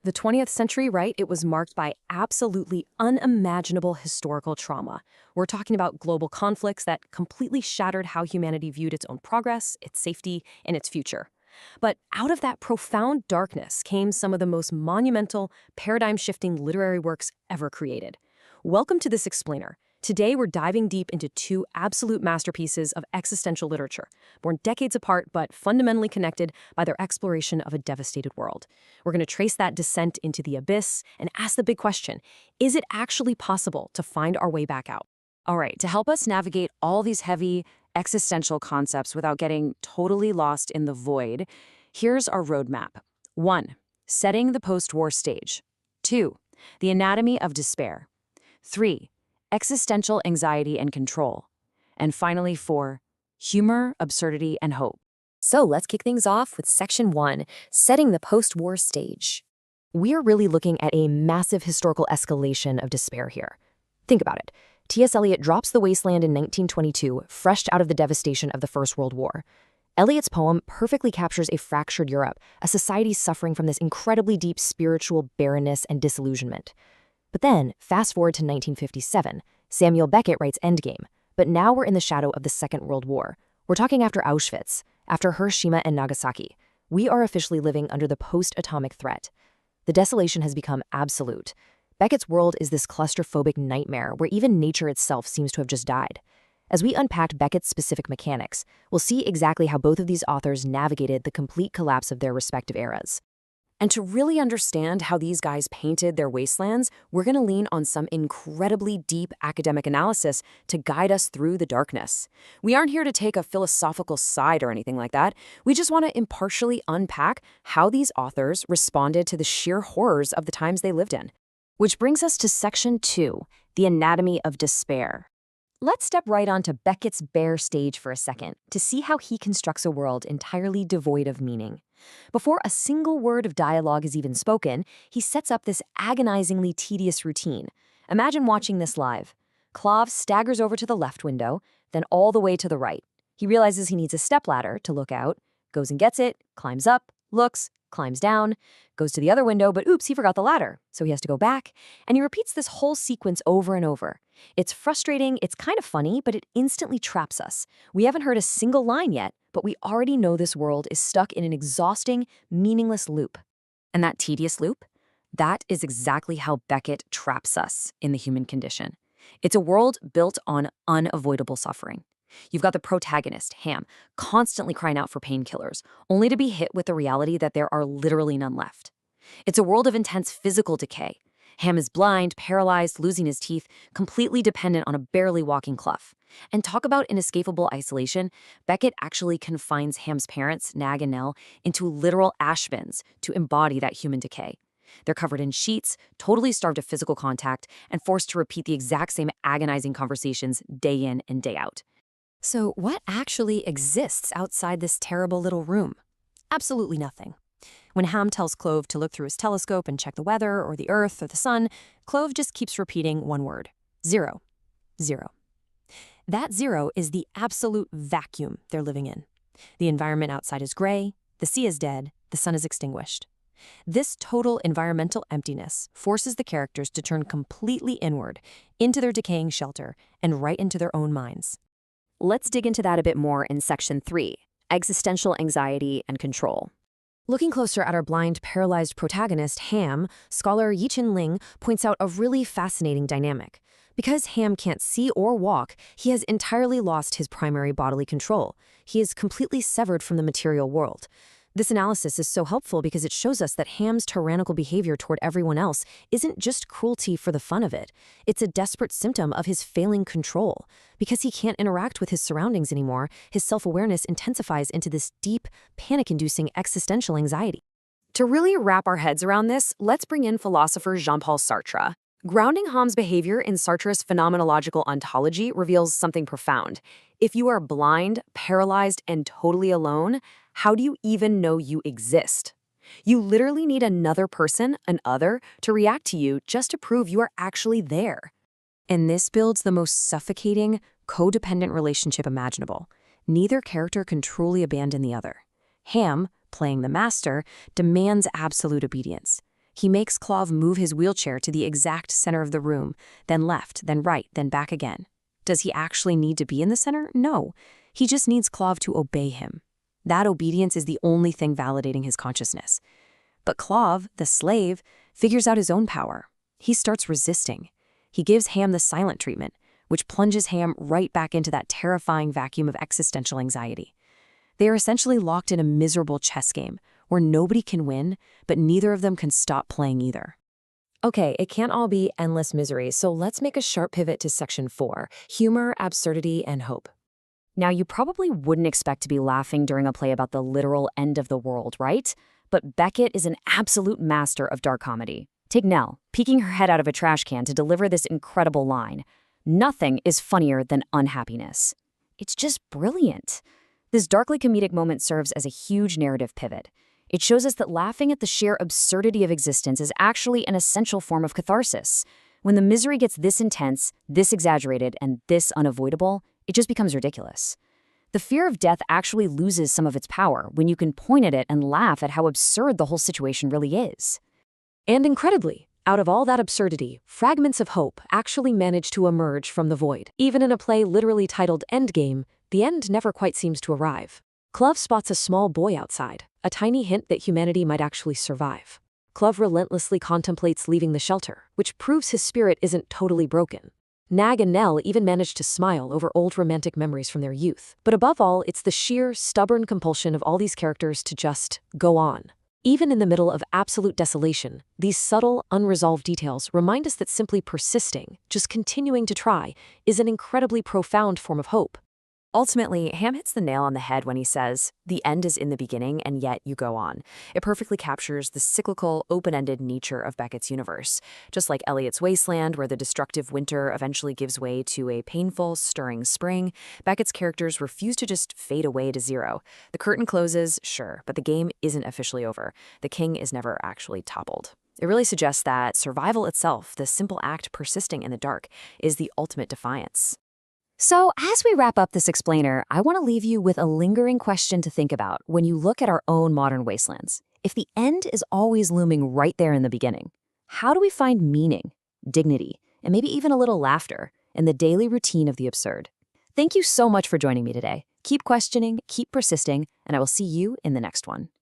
The 20th century, right, it was marked by absolutely unimaginable historical trauma. We're talking about global conflicts that completely shattered how humanity viewed its own progress, its safety, and its future. But out of that profound darkness came some of the most monumental, paradigm-shifting literary works ever created. Welcome to this explainer. Today, we're diving deep into two absolute masterpieces of existential literature, born decades apart but fundamentally connected by their exploration of a devastated world. We're going to trace that descent into the abyss and ask the big question, is it actually possible to find our way back out? All right, to help us navigate all these heavy existential concepts without getting totally lost in the void, here's our roadmap. 1. Setting the post-war stage. 2. The anatomy of despair. 3. Existential anxiety and control. And finally, 4. Humor, absurdity, and hope. So let's kick things off with Section 1, Setting the Post-War Stage. We are really looking at a massive historical escalation of despair here. Think about it. T.S. Eliot drops the wasteland in 1922, fresh out of the devastation of the First World War. Eliot's poem perfectly captures a fractured Europe, a society suffering from this incredibly deep spiritual barrenness and disillusionment. But then, fast forward to 1957, Samuel Beckett writes Endgame, but now we're in the shadow of the Second World War. We're talking after Auschwitz, after Hiroshima and Nagasaki. We are officially living under the post-atomic threat. The desolation has become absolute. Beckett's world is this claustrophobic nightmare where even nature itself seems to have just died. As we unpack Beckett's specific mechanics, we'll see exactly how both of these authors navigated the complete collapse of their respective eras. And to really understand how these guys painted their wastelands, we're going to lean on some incredibly deep academic analysis to guide us through the darkness. We aren't here to take a philosophical side or anything like that. We just want to impartially unpack how these authors responded to the sheer horrors of the times they lived in. Which brings us to Section 2, The Anatomy of Despair. Let's step right onto Beckett's bare stage for a second to see how he constructs a world entirely devoid of meaning. Before a single word of dialogue is even spoken, he sets up this agonizingly tedious routine. Imagine watching this live. Clav staggers over to the left window, then all the way to the right. He realizes he needs a stepladder to look out, goes and gets it, climbs up, looks, climbs down, goes to the other window, but oops, he forgot the ladder, so he has to go back, and he repeats this whole sequence over and over. It's frustrating, it's kind of funny, but it instantly traps us. We haven't heard a single line yet, but we already know this world is stuck in an exhausting, meaningless loop. And that tedious loop? That is exactly how Beckett traps us in the human condition. It's a world built on unavoidable suffering. You've got the protagonist, Ham, constantly crying out for painkillers, only to be hit with the reality that there are literally none left. It's a world of intense physical decay. Ham is blind, paralyzed, losing his teeth, completely dependent on a barely walking Clough. And talk about inescapable isolation, Beckett actually confines Ham's parents, Nag and Nell, into literal ash bins to embody that human decay. They're covered in sheets, totally starved of physical contact, and forced to repeat the exact same agonizing conversations day in and day out. So what actually exists outside this terrible little room? Absolutely nothing. When Ham tells Clove to look through his telescope and check the weather or the earth or the sun, Clove just keeps repeating one word: zero. Zero. That zero is the absolute vacuum they're living in. The environment outside is gray, the sea is dead, the sun is extinguished. This total environmental emptiness forces the characters to turn completely inward, into their decaying shelter, and right into their own minds. Let's dig into that a bit more in Section 3, Existential Anxiety and Control. Looking closer at our blind, paralyzed protagonist, Ham, scholar Yi-Chin Ling points out a really fascinating dynamic. Because Ham can't see or walk, he has entirely lost his primary bodily control. He is completely severed from the material world. This analysis is so helpful because it shows us that Ham's tyrannical behavior toward everyone else isn't just cruelty for the fun of it. It's a desperate symptom of his failing control. Because he can't interact with his surroundings anymore, his self-awareness intensifies into this deep, panic-inducing existential anxiety. To really wrap our heads around this, let's bring in philosopher Jean-Paul Sartre. Grounding Ham's behavior in Sartre's phenomenological ontology reveals something profound. If you are blind, paralyzed, and totally alone, how do you even know you exist? You literally need another person, an other, to react to you just to prove you are actually there. And this builds the most suffocating, codependent relationship imaginable. Neither character can truly abandon the other. Ham, playing the master, demands absolute obedience. He makes Clov move his wheelchair to the exact center of the room, then left, then right, then back again. Does he actually need to be in the center? No. He just needs Clov to obey him. That obedience is the only thing validating his consciousness. But Clov, the slave, figures out his own power. He starts resisting. He gives Ham the silent treatment, which plunges Ham right back into that terrifying vacuum of existential anxiety. They are essentially locked in a miserable chess game where nobody can win, but neither of them can stop playing either. Okay, it can't all be endless misery, so let's make a sharp pivot to Section 4, humor, absurdity, and hope. Now, you probably wouldn't expect to be laughing during a play about the literal end of the world, right? But Beckett is an absolute master of dark comedy. Take Nell, peeking her head out of a trash can to deliver this incredible line. Nothing is funnier than unhappiness. It's just brilliant. This darkly comedic moment serves as a huge narrative pivot. It shows us that laughing at the sheer absurdity of existence is actually an essential form of catharsis. When the misery gets this intense, this exaggerated, and this unavoidable, it just becomes ridiculous. The fear of death actually loses some of its power when you can point at it and laugh at how absurd the whole situation really is. And incredibly, out of all that absurdity, fragments of hope actually manage to emerge from the void. Even in a play literally titled Endgame, the end never quite seems to arrive. Clov spots a small boy outside, a tiny hint that humanity might actually survive. Clov relentlessly contemplates leaving the shelter, which proves his spirit isn't totally broken. Nag and Nell even manage to smile over old romantic memories from their youth. But above all, it's the sheer, stubborn compulsion of all these characters to just go on. Even in the middle of absolute desolation, these subtle, unresolved details remind us that simply persisting, just continuing to try, is an incredibly profound form of hope. Ultimately, Ham hits the nail on the head when he says, "The end is in the beginning, and yet you go on." It perfectly captures the cyclical, open-ended nature of Beckett's universe. Just like Eliot's wasteland, where the destructive winter eventually gives way to a painful, stirring spring, Beckett's characters refuse to just fade away to zero. The curtain closes, sure, but the game isn't officially over. The king is never actually toppled. It really suggests that survival itself, the simple act persisting in the dark, is the ultimate defiance. So, as we wrap up this explainer, I want to leave you with a lingering question to think about when you look at our own modern wastelands. If the end is always looming right there in the beginning, how do we find meaning, dignity, and maybe even a little laughter in the daily routine of the absurd? Thank you so much for joining me today. Keep questioning, keep persisting, and I will see you in the next one.